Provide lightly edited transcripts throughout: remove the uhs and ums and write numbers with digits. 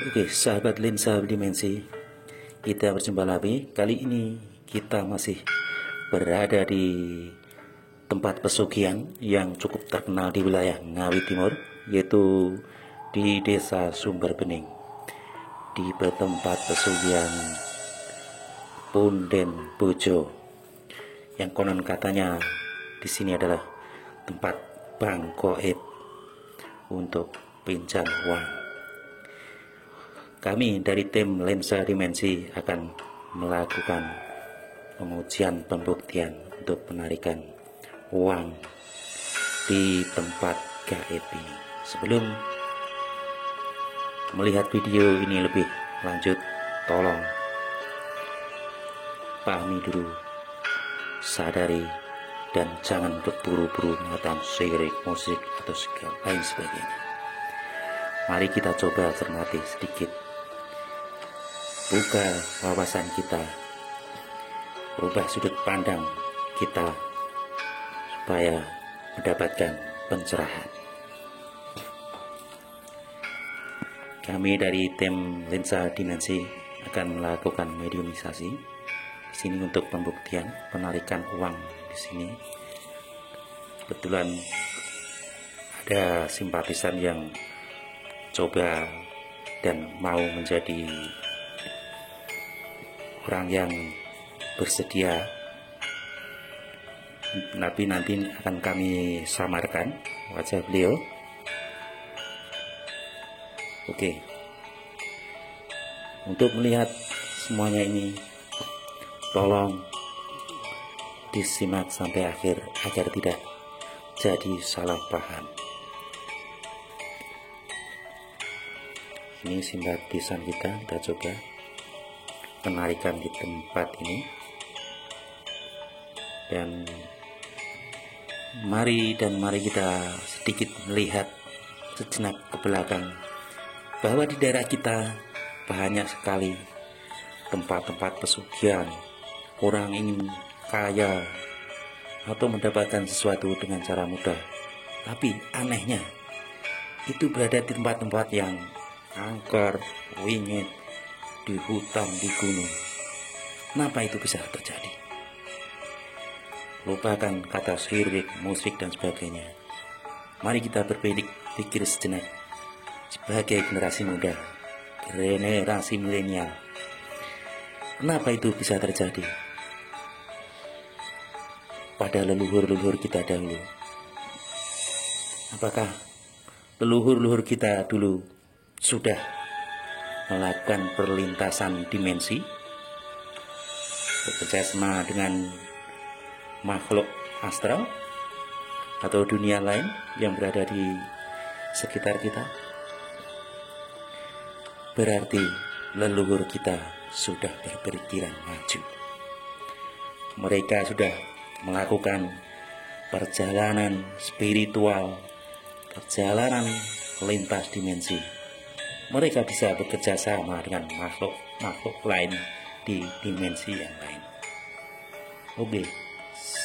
Oke, sahabat lensa dimensi, kita berjumpa lagi. Kali ini kita masih berada di tempat pesugihan yang cukup terkenal di wilayah Ngawi Timur, yaitu di Desa Sumber Bening, di tempat pesugihan Punden Bojo, yang konon katanya di sini adalah tempat Bang Goib untuk pinjam uang. Kami dari tim Lensa Dimensi akan melakukan pengujian pembuktian untuk penarikan uang di tempat gaib ini. Sebelum melihat video ini lebih lanjut, tolong pahami dulu, sadari, dan jangan berburu-buru mengatakan syirik, musik, atau segala lain sebagainya. Mari kita coba cermati sedikit, buka wawasan kita, ubah sudut pandang kita supaya mendapatkan pencerahan. Kami dari tim Lensa Dimensi akan melakukan mediumisasi di sini untuk pembuktian penarikan uang di sini. Kebetulan ada simpatisan yang coba dan mau menjadi orang yang bersedia, tapi nanti akan kami samarkan wajah beliau. Oke, untuk melihat semuanya ini tolong disimak sampai akhir agar tidak jadi salah paham. Ini simpatisan kita coba penarikan di tempat ini, dan mari kita sedikit melihat sejenak ke belakang bahwa di daerah kita banyak sekali tempat-tempat pesugihan. Orang ingin kaya atau mendapatkan sesuatu dengan cara mudah, tapi anehnya itu berada di tempat-tempat yang angker, wingit, di hutan, di gunung. Kenapa itu bisa terjadi? Lupakan kata syirik, musik, dan sebagainya. Mari kita berpikir sejenak sebagai generasi muda, generasi milenial. Kenapa itu bisa terjadi pada leluhur-leluhur kita dahulu? Apakah leluhur-leluhur kita dulu sudah melakukan perlintasan dimensi, bekerjasama dengan makhluk astral atau dunia lain yang berada di sekitar kita? Berarti leluhur kita sudah berpikiran maju. Mereka sudah melakukan perjalanan spiritual, perjalanan lintas dimensi. Mereka bisa bekerja sama dengan makhluk lain di dimensi yang lain. Oke,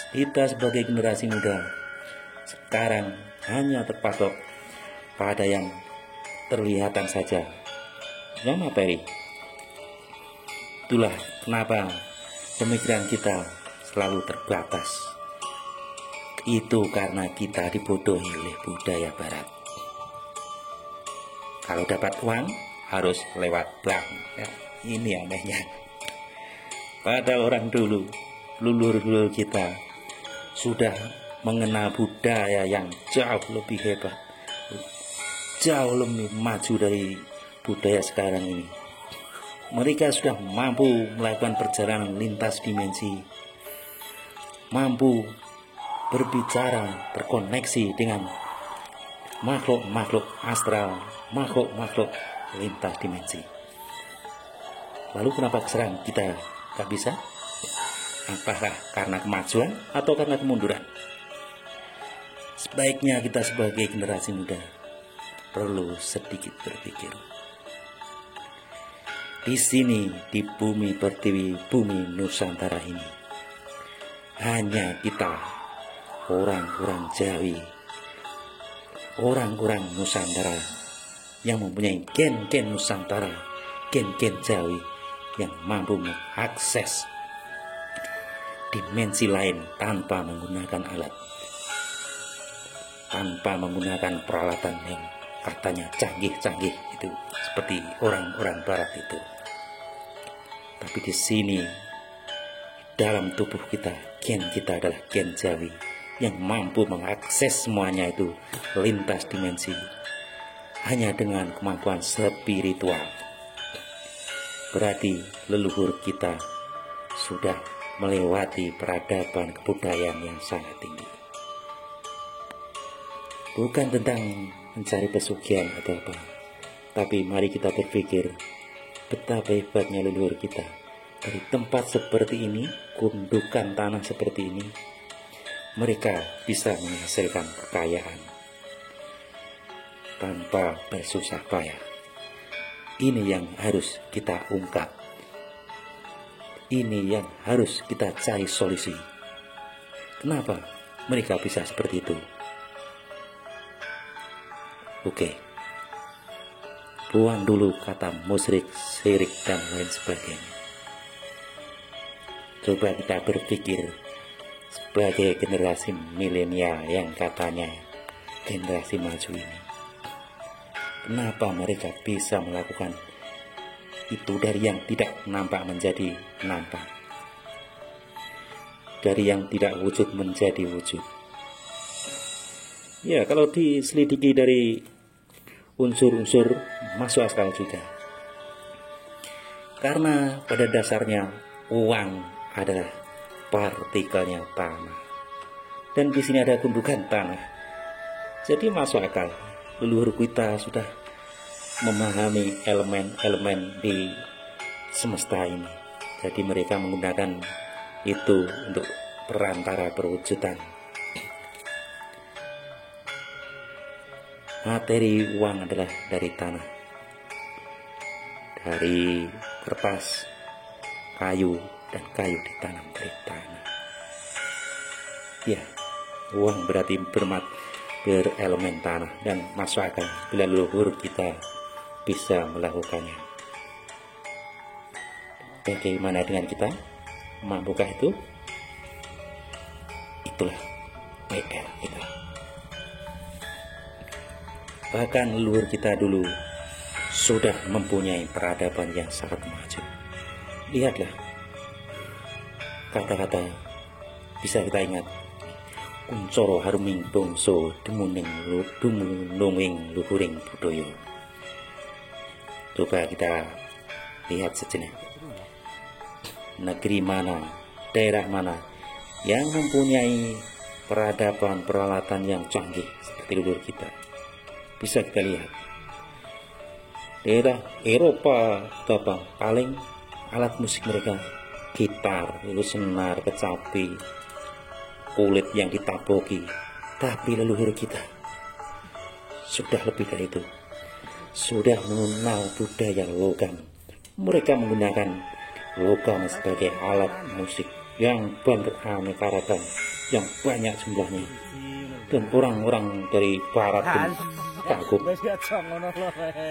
kita sebagai generasi muda sekarang hanya terpatok pada yang terlihatan saja, yang materi. Itulah kenapa pemikiran kita selalu terbatas. Itu karena kita dibodohi oleh budaya barat. Kalau dapat uang harus lewat bank, ya, ini anehnya. Pada orang dulu, leluhur kita sudah mengenal budaya yang jauh lebih hebat, jauh lebih maju dari budaya sekarang ini. Mereka sudah mampu melakukan perjalanan lintas dimensi, mampu berbicara, terkoneksi dengan makhluk-makhluk astral, makhluk-makhluk lintas dimensi. Lalu kenapa sekarang kita tak bisa? Apakah karena kemajuan atau karena kemunduran? Sebaiknya kita sebagai generasi muda perlu sedikit berpikir. Di sini, di bumi pertiwi, bumi Nusantara ini, hanya kita orang-orang Jawi, orang-orang Nusantara yang mempunyai gen-gen Nusantara, gen-gen Jawi yang mampu mengakses dimensi lain tanpa menggunakan alat, tanpa menggunakan peralatan yang katanya canggih-canggih itu seperti orang-orang barat itu. Tapi di sini dalam tubuh kita, gen kita adalah gen Jawi yang mampu mengakses semuanya itu lintas dimensi hanya dengan kemampuan spiritual. Berarti leluhur kita sudah melewati peradaban kebudayaan yang sangat tinggi. Bukan tentang mencari pesugihan atau apa, tapi mari kita berpikir betapa hebatnya leluhur kita. Dari tempat seperti ini, gundukan tanah seperti ini, mereka bisa menghasilkan kekayaan tanpa bersusah payah. Ini yang harus kita ungkap. Ini yang harus kita cari solusi. Kenapa mereka bisa seperti itu? Oke, buang dulu kata musyrik, syirik, dan lain sebagainya. Coba kita berpikir sebagai generasi milenial yang katanya generasi maju ini. Kenapa mereka bisa melakukan itu dari yang tidak nampak menjadi nampak, dari yang tidak wujud menjadi wujud? Ya, kalau diselidiki dari unsur-unsur masuk akal juga. Karena pada dasarnya uang adalah partikelnya tanah, dan di sini ada gundukan tanah. Jadi masuk akal. Leluhur kita sudah memahami elemen-elemen di semesta ini. Jadi mereka menggunakan itu untuk perantara perwujudan. Materi uang adalah dari tanah, dari kertas, kayu, dan kayu ditanam dari tanah. Ya, uang berarti berelemen tanah, dan masuk akal bila leluhur kita bisa melakukannya. Bagaimana dengan kita? Mampukah itu? Itulah PR kita. Bahkan leluhur kita dulu sudah mempunyai peradaban yang sangat maju. Lihatlah, kata-kata bisa kita ingat. Kuncoro haruming bangsa dumununging luhuring budaya. Coba kita lihat sejenak. Negeri mana, daerah mana yang mempunyai peradaban peralatan yang canggih seperti leluhur kita? Bisa kita lihat. Daerah Eropa atau apa, paling alat musik mereka gitar, lalu senar, kecapi, kulit yang ditaboki. Tapi leluhur kita sudah lebih dari itu, sudah mengenal budaya logam. Mereka menggunakan logam sebagai alat musik yang beraneka ragam, yang banyak jumlahnya, dan orang-orang dari barat pun kagum.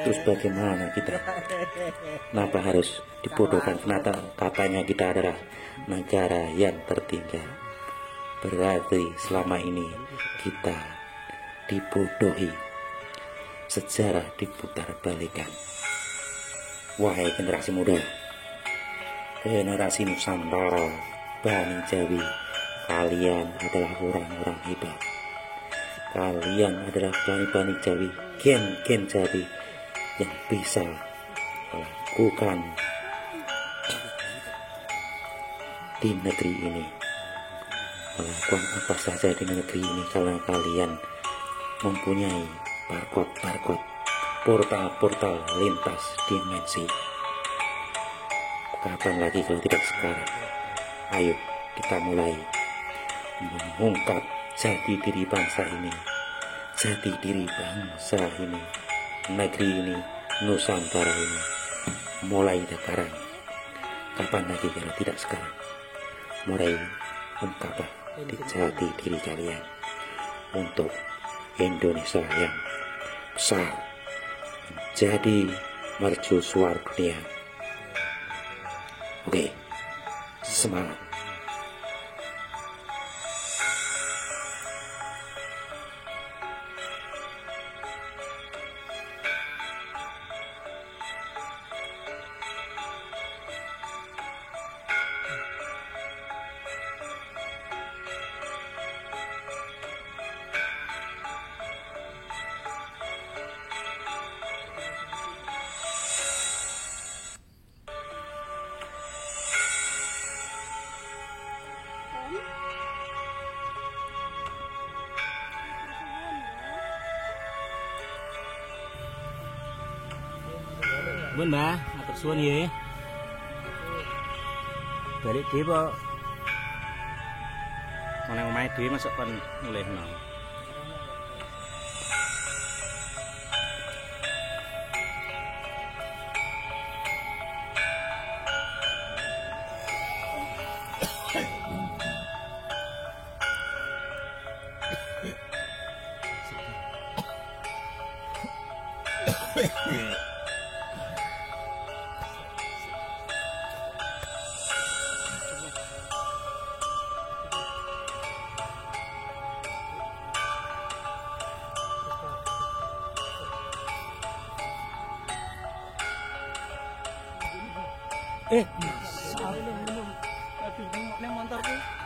Terus bagaimana kita? Kenapa harus dibodohkan? Kenapa katanya kita adalah negara yang tertinggal? Berarti selama ini kita dibodohi, sejarah diputar balikan. Wahai generasi muda, generasi Nusantara, Bani Jawi, kalian adalah orang-orang hebat. Kalian adalah bani-bani Jawi, gen-gen Jawi yang bisa melakukan di negeri ini, melakukan apa saja di negeri ini, karena kalian mempunyai barcode, portal-portal lintas dimensi. Kapan lagi kalau tidak sekarang? Ayo kita mulai mengungkap jati diri bangsa ini, jati diri bangsa ini, negeri ini, Nusantara ini. Mulai sekarang. Kapan lagi kalau tidak sekarang? Mulai ungkaplah di jati diri kalian untuk Indonesia yang besar, jadi mercusuar dunia. Oke, semangat. Bun Mbah, matur suwun nggih. Balik dhewe po. Nang omahe dhewe masuk kon mulihno. Salah nang motorku.